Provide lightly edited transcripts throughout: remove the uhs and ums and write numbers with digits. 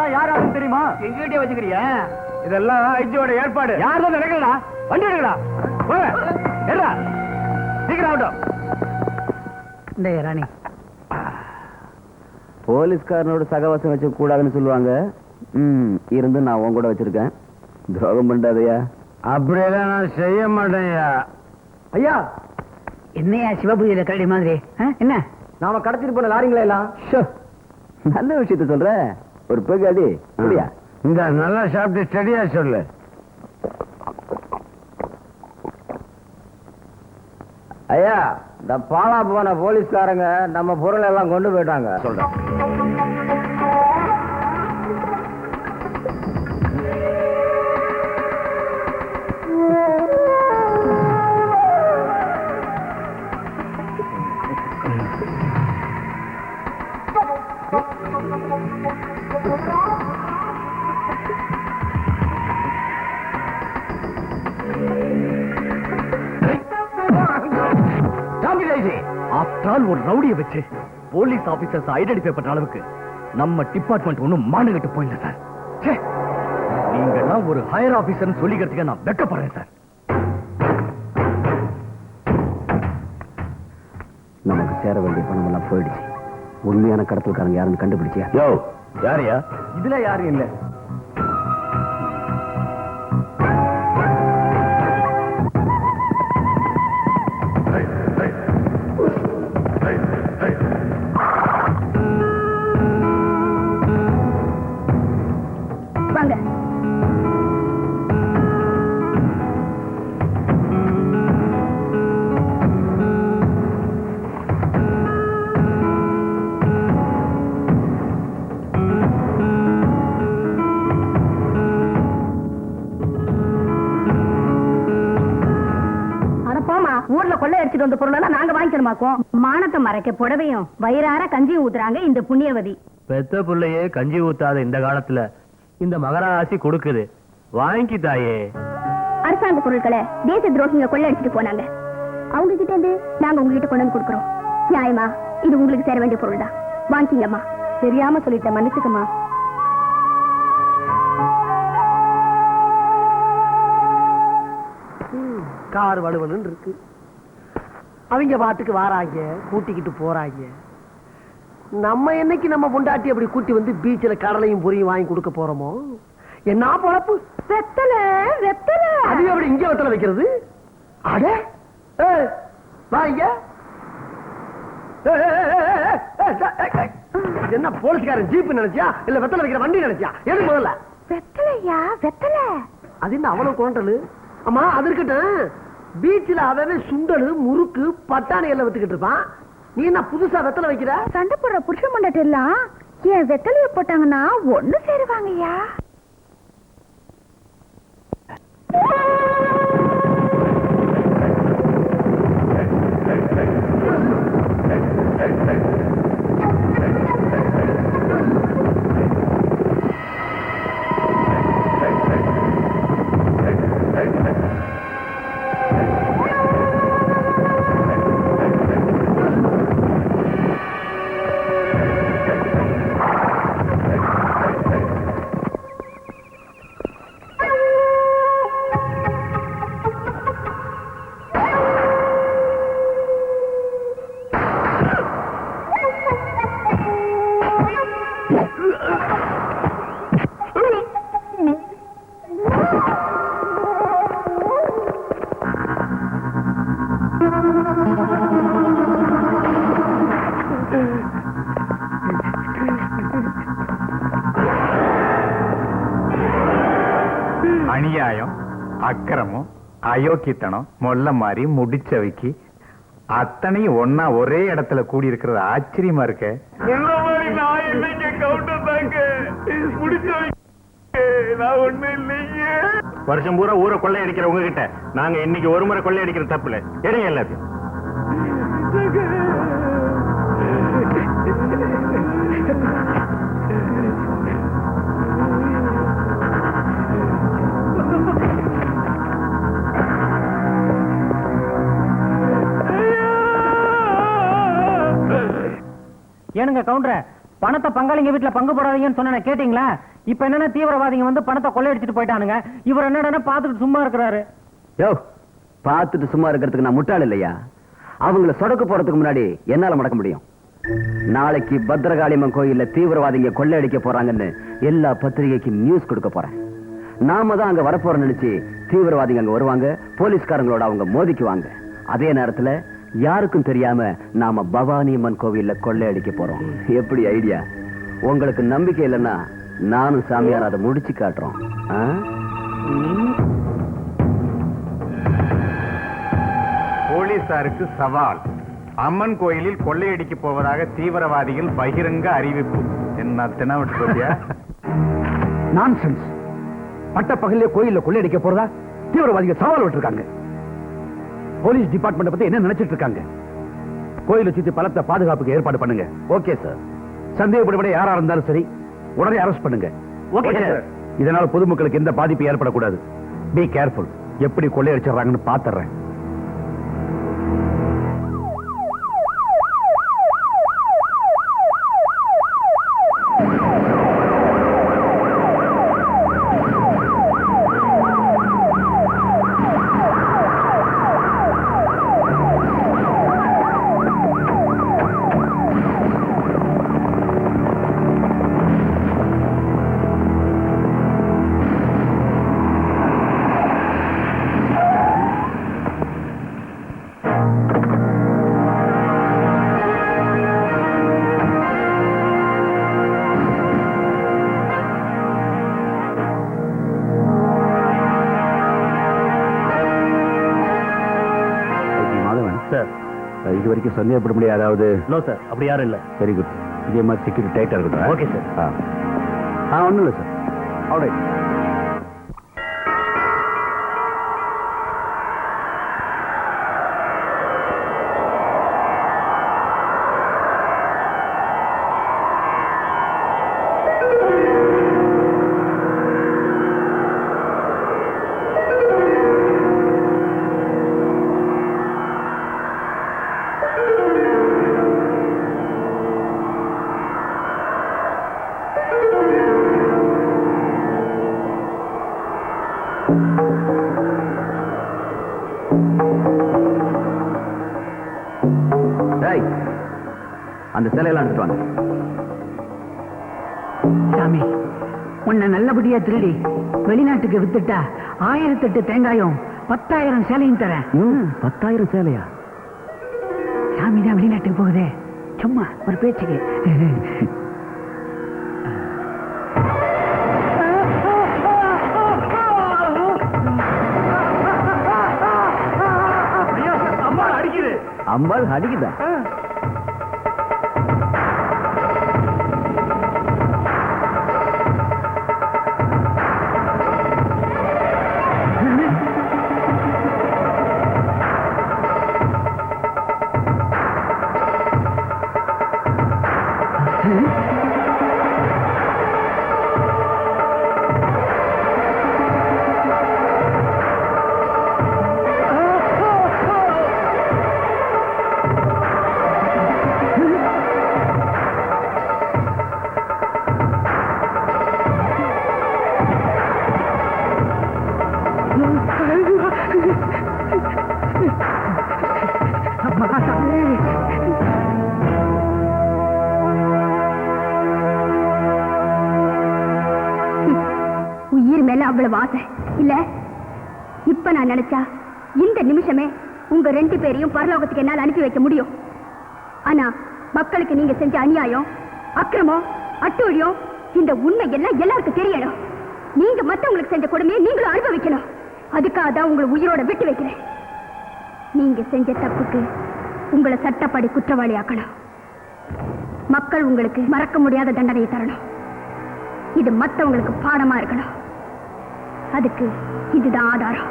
இதெல்லாம் யார் ஆளுன்னு தெரியுமா? எங்கிட்டே வச்சுக்கிறிய? இதெல்லாம் ஐஜியோட ஏற்பாடு. யார் தான் நினைக்கிறா? வண்டி எடுக்கடா. போங்க. ஏறா. சீக்கிரம் ஆகட்டும். இந்த ராணி போலீஸ்காரனோட சகவாசம் வச்ச கூடாதுன்னு சொல்லுவாங்க. இருந்து நான் உன் கூட வச்சிருக்கேன். துரோகம் பண்ணாதயா. அப்படியெல்லாம் நான் செய்ய மாட்டேன்யா. ஐயா, என்னையா சிவபூஜையில கரடி மாதிரி என்ன? நாம கடத்திட்டு போன லாரிங்களா எல்லாம்? நல்ல விஷயத்த சொல்ற. ஒரு பேகாடி அப்படியா? இந்த நல்லா சாப்பிட்டு ஸ்டடியா சொல்லு. ஐயா, இந்த பாலா போன போலீஸ்காரங்க நம்ம பொருள் எல்லாம் கொண்டு போயிட்டாங்க. சொல்றேன். ஒரு ரவுடியை வச்சு போலீஸ் ஆபீசர்ஸ் ஐடென்டிஃபை பண்ற அளவுக்கு நம்ம டிபார்ட்மெண்ட் ஒண்ணும் மானகட்டு போயில்ல சார். நீங்கெல்லாம் ஒரு ஹையர் ஆபீசர் சொல்லிக்கிறதுக்கு நான் வெக்கப்படுறேன் சார். நமக்கு சேர வேண்டிய பணம் எல்லாம் போயிடுச்சு. உண்மையான கடத்தல்காரங்க யாருன்னு கண்டுபிடிச்சியா? யோ, யாரையா? இதுல யாரும் இல்ல. ஊர்ல கொள்ளை அடிச்சுட்டு வந்த பொருள் நாங்க வாங்கிக்கணுமாக்கும். மானத்தை மறைக்க புடவையும் வயிறார கஞ்சியும் ஊத்துறாங்க இந்த புண்ணியவதி. பெத்த புள்ளையே கஞ்சி ஊத்தாத இந்த காலத்துல இந்த மகராசி கொடுக்குது. வாங்கி தாயே. அரசாங்க பொருட்களை தேச துரோகிங்க கொள்ளை அடிச்சுட்டு போனாங்க. அவங்க கிட்ட இருந்து நாங்க உங்ககிட்ட கொண்டு வந்து கொடுக்கறோம். நியாயமா? இது உங்களுக்கு சேர வேண்டிய பொருள் தான். வாங்கிக்கங்கம்மா. தெரியாம சொல்லிட்டேன், மன்னிச்சுக்கம்மா. கார் வலுவலு இருக்கு. அவங்க பாட்டுக்கு வாராங்க, கூட்டிக்கிட்டு போறாங்க. நம்ம என்னைக்கு நம்ம பொண்டாட்டி அப்படி கூட்டி வந்து பீச்சில் கடலையும் பொரியும் வாங்கி கொடுக்க போறோமோ? என்ன பொழப்பு? வெத்தல வெத்தல. அது அப்படி இங்க வெத்தலை வைக்கிறது? அட வாங்க. என்ன போலீஸ்காரன் ஜீப் நினைச்சியா இல்ல வெத்தலை வைக்கிற வண்டி நினைச்சியா? எது முதல்ல? வெத்தலையா வெத்தல. அது என்ன அவ்வளவு குவாண்டலு? ஆமா, அது இருக்கட்டும். பீச்சில் அவன் சுண்டலு முறுக்கு பட்டாணி எல்லாம் வித்துக்கிட்டு இருப்பான். நீ என்ன புதுசா வெத்தலை வைக்கிற? சண்டை போடுற புருஷ மண்டாட்டி எல்லாம் என் வெத்தலைய போட்டாங்கன்னா ஒண்ணு சேருவாங்கய்யா. அநியாயம், அக்கிரமம், அயோக்கியத்தனம், மொல்ல மாதிரி முடிச்சவைக்கு அத்தனையும் ஒன்னா ஒரே இடத்துல கூடி இருக்கிறது ஆச்சரியமா இருக்க. வருஷம் பூரா ஊரை கொள்ளையடிக்கிற உங்ககிட்ட நாங்க இன்னைக்கு ஒரு முறை கொள்ளையடிக்கிற தப்புல எடுங்க எல்லாத்தையும். ஏனுங்க கவுண்டர, பணத்தை பங்காளிங்க வீட்டுல பங்கு போடாதீங்கன்னு சொன்ன கேட்டீங்களா? இப்ப என்னன்னா தீவிரவாதிங்க வந்து பணத்தை கொள்ளையடிச்சிட்டு போயிட்டானுங்க. இவர் என்னடா பாத்துட்டு சும்மா இருக்கிறாரு. யோ, பார்த்துட்டு சும்மா இருக்கிறதுக்கு நான் முட்டாள் இல்லையா? அவங்கள சொடக்கு போறதுக்கு முன்னாடி என்னால மடக்க முடியும். நாளைக்கு பத்ரகாளியம்மன் கோயில்ல தீவிரவாதிங்க கொள்ளையடிக்க போறாங்கன்னு எல்லா பத்திரிகைக்கும் நியூஸ் கொடுக்க போறேன். நாம தான் அங்க வரப்போறோம் நினைச்சு தீவிரவாதிங்க அங்க வருவாங்க, போலீஸ்காரங்களோட அவங்க மோதிக்குவாங்க. அதே நேரத்துல யாருக்கும் தெரியாம நாம பவானி அம்மன் கோவில்ல கொள்ளையடிக்க போறோம். எப்படி ஐடியா? உங்களுக்கு நம்பிக்கை இல்லைன்னா நானும் சாமியார் அதை முடிச்சு காட்டுறோம். ஆ? போலீசாருக்கு சவால். அம்மன் கோயிலில் கொள்ளையடிக்க போவதாக தீவிரவாதிகள் பகிரங்க அறிவிப்பு. என்ன தினவிட்டு போட்டியா? நான்சென்ஸ். பட்ட பகல்ல கோயில்ல கொள்ளையடிக்க போறதா தீவிரவாதிகள் சவால் விட்டுருக்காங்க. போலீஸ் டிபார்ட்மெண்ட் பத்தி என்ன நினைச்சிட்டு இருக்காங்க? கோயிலை சுத்தி பலத்த பாதுகாப்புக்கு ஏற்பாடு பண்ணுங்க. Okay sir. சந்தேகப்படப்பட யாரா இருந்தாலும் சரி உடனே அரெஸ்ட் பண்ணுங்க. Okay sir. இதனால பொதுமக்களுக்கு எந்த பாதிப்பு ஏற்படக்கூடாது. Be careful. எப்படி கொள்ளையடிச்சிடறாங்கன்னு பாத்துறேன். இது வரைக்கும் சந்தேகப்பட முடியாது. அதாவது நோ சார், அப்படி யாரும் இல்ல. Very good. இதே மாதிரி செக்யூரிட்டி டைட்டா இருக்கட்டும். Okay sir. ஒண்ணும் இல்லை சார். ஆல்ரைட். அந்த சிலையெல்லாம் எடுத்துட்டு வாங்க. சாமி, உன்னை நல்லபடியா திருடி வெளிநாட்டுக்கு வித்துட்டா 1008 தேங்காயும் 10,000 சேலையும் தரேன். 10,000 சேலையா? சாமி தான் வெளிநாட்டுக்கு போகுதே, சும்மா ஒரு பேச்சுக்கு. அம்பாள் அடிக்குதா? உயிர் மேல அவ்வளவு ஆசை இல்ல? இப்ப நான் நினைச்சா இந்த நிமிஷமே உங்க 2 பேரையும் பரலோகத்துக்கு என்னால் அனுப்பி வைக்க முடியும். ஆனா மக்களுக்கு நீங்க செஞ்ச அநியாயம், அக்கிரமம், அட்டூழியம், இந்த உண்மை எல்லாம் எல்லாருக்கும் தெரியணும். நீங்க மத்தவங்களுக்கு செஞ்ச கொடுமையை நீங்களும் அனுபவிக்கணும். அதுக்காக தான் உங்களை உயிரோட விட்டு வைக்கிறேன். நீங்க செஞ்ச தப்புக்கு உங்களை சட்டப்படி குற்றவாளி ஆக்கணும். மக்கள் உங்களுக்கு மறக்க முடியாத தண்டனையை தரணும். இது மத்தவங்களுக்கு பாடமா இருக்கணும். அதுக்கு இதுதான் ஆதாரம்.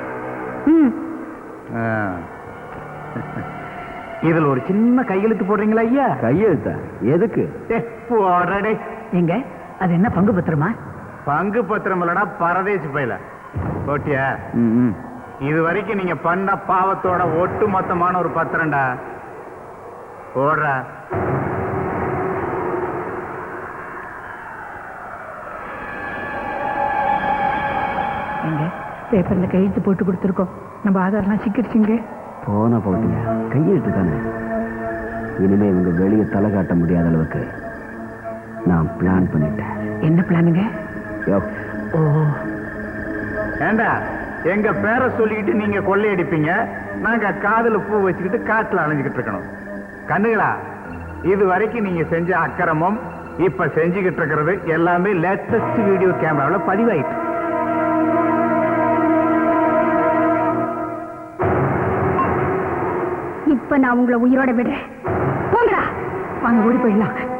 இதுல ஒரு சின்ன கையெழுத்து போடுறீங்களா ஐயா? கையெழுத்தா? எதுக்கு? போடுறடே. எங்க அது என்ன பங்கு பத்திரமா? பங்கு பத்திரம் இல்லடா, பரதேசி பையில போட்டியா? இது வரைக்கும் நீங்க பண்ண பாவத்தோட ஒட்டு மொத்தமான ஒரு பத்திரம்டா. போடுற. பேப்பர்ல கையெழுத்து போட்டு கொடுத்துருக்கோம். நம்ம ஆதாரெல்லாம் சிக்கிடுச்சுங்க. போன போட்டியா கையெழுத்து தானே. இனிமே இவங்க வெளியே தலை காட்ட முடியாத அளவுக்கு நான் பிளான் பண்ணிட்டேன். என்ன பிளானுங்க? யோ, ஓ, ஏண்டா எங்க பேரை சொல்லிக்கிட்டு நீங்க கொள்ளையடிப்பீங்க, நாங்க காதுல பூ வச்சுக்கிட்டு காட்டுல அலைஞ்சுக்கிட்டு இருக்கணும். கண்ணுகளா, இது வரைக்கும் நீங்க செஞ்ச அக்கிரமம் இப்ப செஞ்சுக்கிட்டு இருக்கிறது எல்லாமே லேட்டஸ்ட் வீடியோ கேமரால பதிவாயிட்டு. இப்ப நான் உங்களை உயிரோட விடுறேன். போங்கடா. வாங்க ஓடி போயிடலாம்.